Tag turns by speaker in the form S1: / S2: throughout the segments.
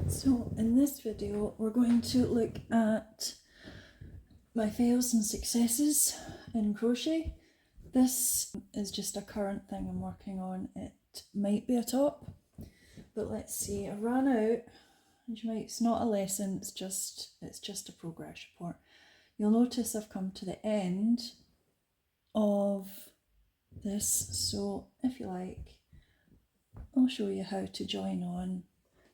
S1: So in this video we're going to look at my fails and successes in crochet. This is just a current thing I'm working on. It might be a top, but let's see. I ran out, it's not a lesson, it's just a progress report. You'll notice I've come to the end of this, so if you like I'll show you how to join on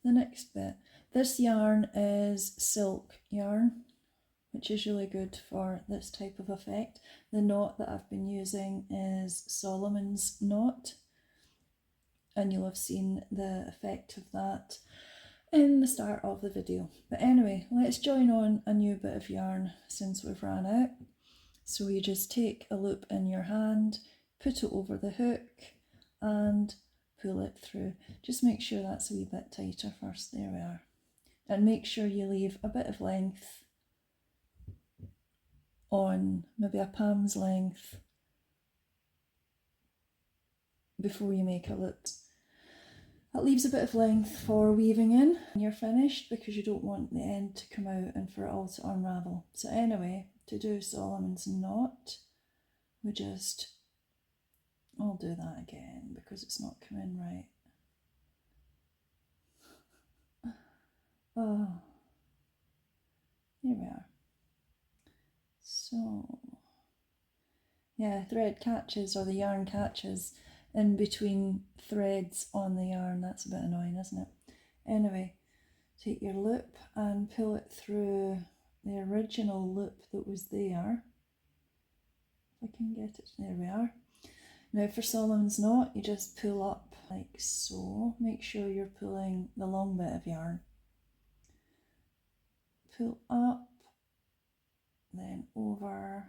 S1: the next bit. This yarn is silk yarn, which is really good for this type of effect. The knot that I've been using is Solomon's knot, and you'll have seen the effect of that in the start of the video. But anyway, let's join on a new bit of yarn since we've ran out. So you just take a loop in your hand, put it over the hook and pull it through. Just make sure that's a wee bit tighter first. There we are. And make sure you leave a bit of length on, maybe a palm's length, before you make a loop. That leaves a bit of length for weaving in when you're finished, because you don't want the end to come out and for it all to unravel. So anyway, to do Solomon's knot, we just, I'll do that again because it's not coming right. Oh, here we are. So, yeah, thread catches, or the yarn catches in between threads on the yarn. That's a bit annoying, isn't it? Anyway, take your loop and pull it through the original loop that was there. If I can get it, there we are. Now for Solomon's knot, you just pull up like so. Make sure you're pulling the long bit of yarn. Pull up, then over,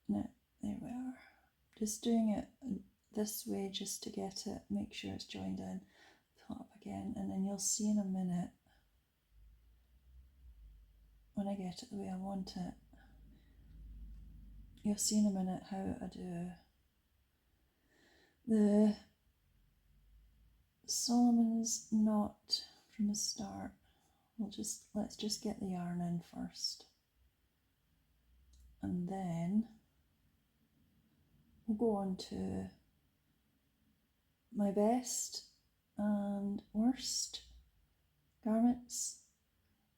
S1: now there we are. Just doing it this way just to get it, make sure it's joined in. Pull up again, and then you'll see in a minute when I get it the way I want it. You'll see in a minute how I do the Solomon's knot from the start. Let's just get the yarn in first, and then we'll go on to my best and worst garments.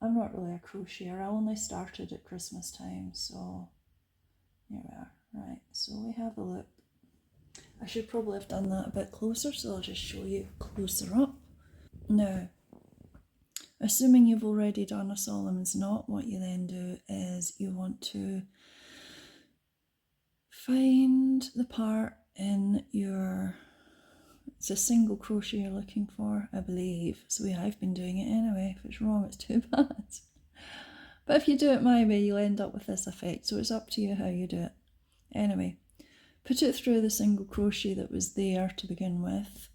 S1: I'm not really a crocheter. I only started at Christmas time, so here we are. Right, so we have a loop. I should probably have done that a bit closer, so I'll just show you closer up. Now, assuming you've already done a Solomon's knot, what you then do is you want to find the part in your, it's a single crochet you're looking for, I believe. So I've been doing it anyway. If it's wrong, it's too bad. But if you do it my way, you'll end up with this effect. So it's up to you how you do it. Anyway, put it through the single crochet that was there to begin with.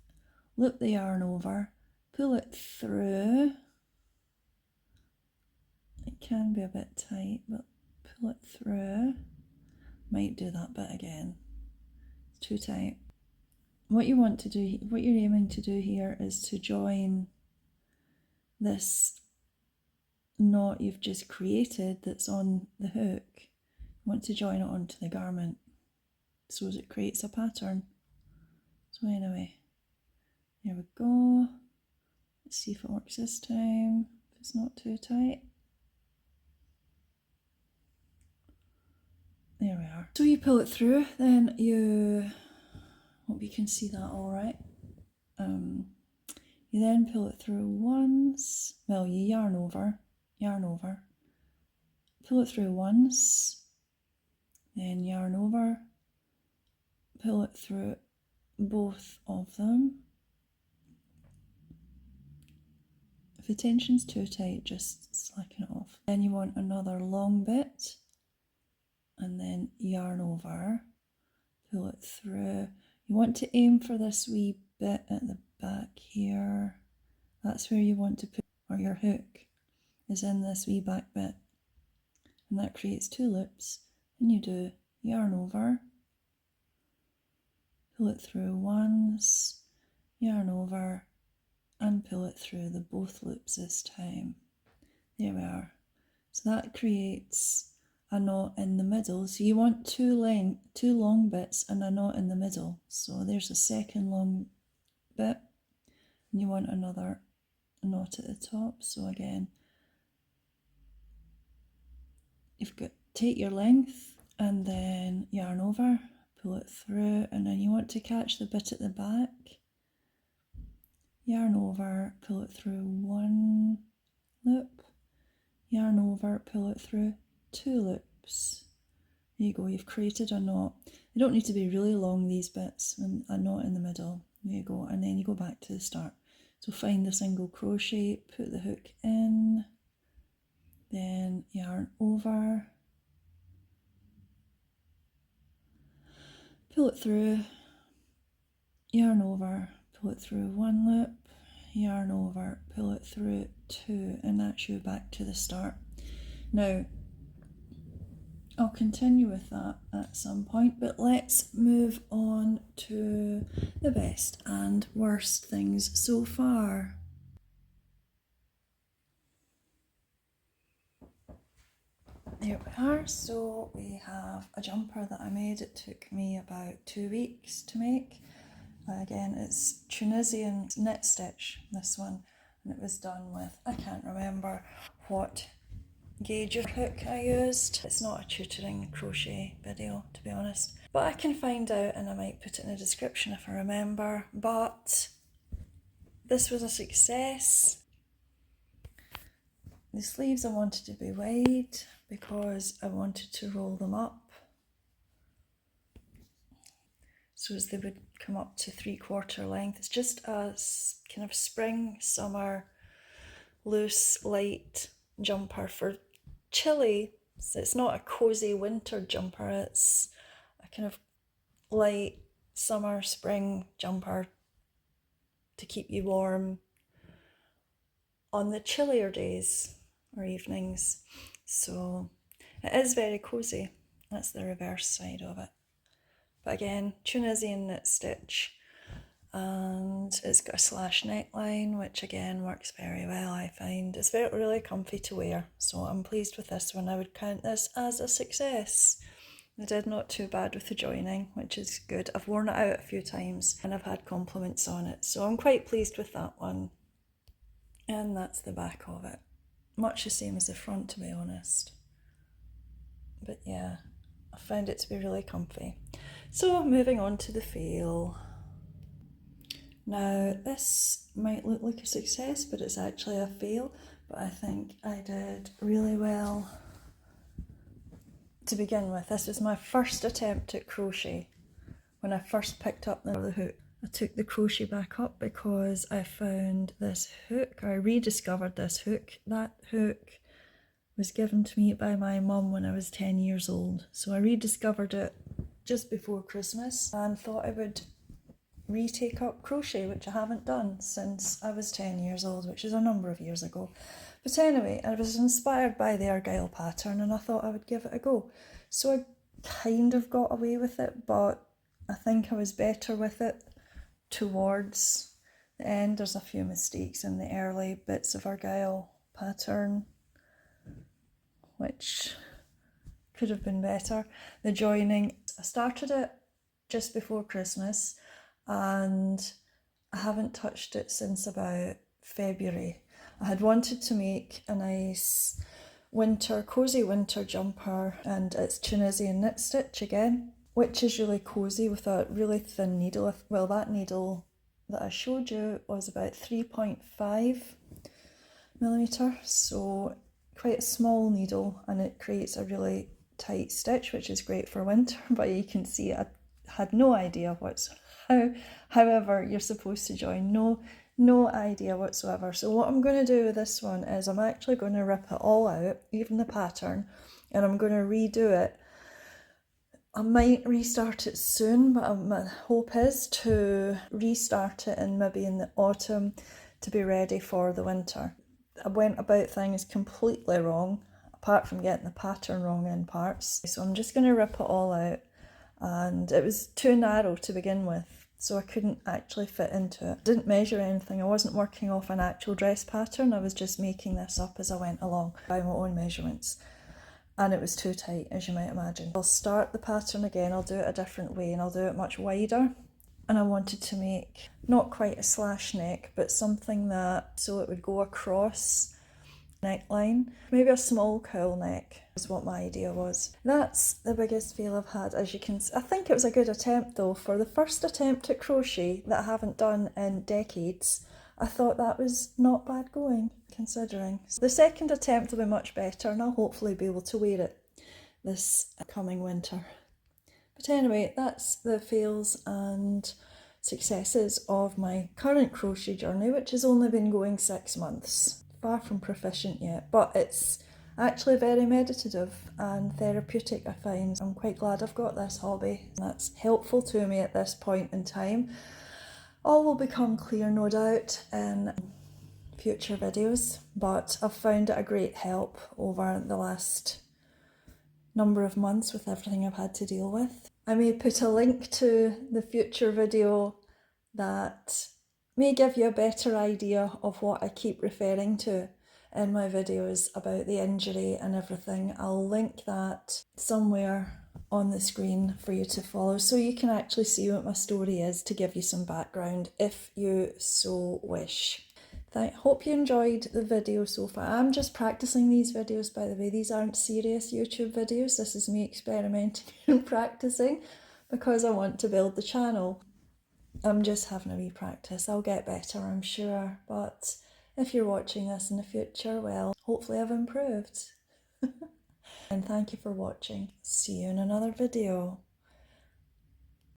S1: Loop the yarn over, pull it through. It can be a bit tight, but pull it through. Might do that bit again. It's too tight. What you want to do, what you're aiming to do here is to join this knot you've just created that's on the hook. You want to join it onto the garment so as it creates a pattern. So anyway, there we go. Let's see if it works this time, if it's not too tight. There we are. So you pull it through, then you, hope you can see that all right. You then pull it through once, well, you yarn over, pull it through once, then yarn over, pull it through both of them. If the tension's too tight, just slacken it off. Then you want another long bit, and then yarn over, pull it through. You want to aim for this wee bit at the back here. That's where you want to put, or your hook is in this wee back bit, and that creates two loops. And you do yarn over, pull it through once, yarn over, and pull it through the both loops this time. There we are. So that creates a knot in the middle. So you want two long bits and a knot in the middle. So there's a second long bit, and you want another knot at the top. So again, you've got take your length and then yarn over, pull it through, and then you want to catch the bit at the back, yarn over, pull it through one loop, yarn over, pull it through two loops. There you go, you've created a knot. They don't need to be really long, these bits, and a knot in the middle. There you go, and then you go back to the start. So find the single crochet, put the hook in, then yarn over, pull it through, yarn over, pull it through one loop, yarn over, pull it through two, and that's you back to the start. Now, I'll continue with that at some point, but let's move on to the best and worst things so far. There we are. So we have a jumper that I made. It took me about 2 weeks to make. Again, it's Tunisian knit stitch, this one, and it was done with, I can't remember what gauge of hook I used. It's not a tutoring crochet video, to be honest, but I can find out and I might put it in the description if I remember. But this was a success. The sleeves I wanted to be wide because I wanted to roll them up so as they would come up to 3/4 length. It's just a kind of spring, summer, loose, light jumper for chilly. So it's not a cozy winter jumper, it's a kind of light summer, spring jumper to keep you warm on the chillier days or evenings. So it is very cozy. That's the reverse side of it. But again, Tunisian knit stitch, and it's got a slash neckline, which again works very well, I find. It's really comfy to wear, so I'm pleased with this one. I would count this as a success. I did not too bad with the joining, which is good. I've worn it out a few times and I've had compliments on it, so I'm quite pleased with that one. And that's the back of it. Much the same as the front, to be honest. But yeah, I found it to be really comfy. So moving on to the fail. Now this might look like a success, but it's actually a fail. But I think I did really well to begin with. This was my first attempt at crochet. When I first picked up the hook, I took the crochet back up because I found this hook, or I rediscovered this hook. That hook was given to me by my mum when I was 10 years old. So I rediscovered it just before Christmas and thought I would retake up crochet, which I haven't done since I was 10 years old, which is a number of years ago. But anyway, I was inspired by the Argyle pattern and I thought I would give it a go. So I kind of got away with it, but I think I was better with it towards the end. There's a few mistakes in the early bits of Argyle pattern, which could have been better. The joining, I started it just before Christmas and I haven't touched it since about February. I had wanted to make a nice cozy winter jumper, and it's Tunisian knit stitch again, which is really cozy with a really thin needle. Well, that needle that I showed you was about 3.5mm, so quite a small needle, and it creates a really tight stitch, which is great for winter. But you can see I had no idea however you're supposed to join. No idea whatsoever. So what I'm going to do with this one is I'm actually going to rip it all out, even the pattern, and I'm going to redo it. I might restart it soon, but my hope is to restart it maybe in the autumn to be ready for the winter. I went about things completely wrong, apart from getting the pattern wrong in parts. So I'm just going to rip it all out and it was too narrow to begin with, so I couldn't actually fit into it. I didn't measure anything, I wasn't working off an actual dress pattern, I was just making this up as I went along by my own measurements. And it was too tight, as you might imagine. I'll start the pattern again, I'll do it a different way, and I'll do it much wider. And I wanted to make not quite a slash neck, but something that, so it would go across neckline. Maybe a small cowl neck is what my idea was. That's the biggest fail I've had, as you can see. I think it was a good attempt though. For the first attempt at crochet that I haven't done in decades, I thought that was not bad going, considering. The second attempt will be much better, and I'll hopefully be able to wear it this coming winter. But anyway, that's the fails and successes of my current crochet journey, which has only been going 6 months. Far from proficient yet, but it's actually very meditative and therapeutic, I find. I'm quite glad I've got this hobby. That's helpful to me at this point in time. All will become clear, no doubt, in future videos, but I've found it a great help over the last number of months with everything I've had to deal with. I may put a link to the future video that may give you a better idea of what I keep referring to in my videos about the injury and everything. I'll link that somewhere on the screen for you to follow, so you can actually see what my story is, to give you some background if you so wish. I hope you enjoyed the video so far. I'm just practicing these videos, by the way. These aren't serious YouTube videos. This is me experimenting and practicing because I want to build the channel. I'm just having a wee practice. I'll get better, I'm sure. But if you're watching this in the future, well, hopefully I've improved. And thank you for watching. See you in another video.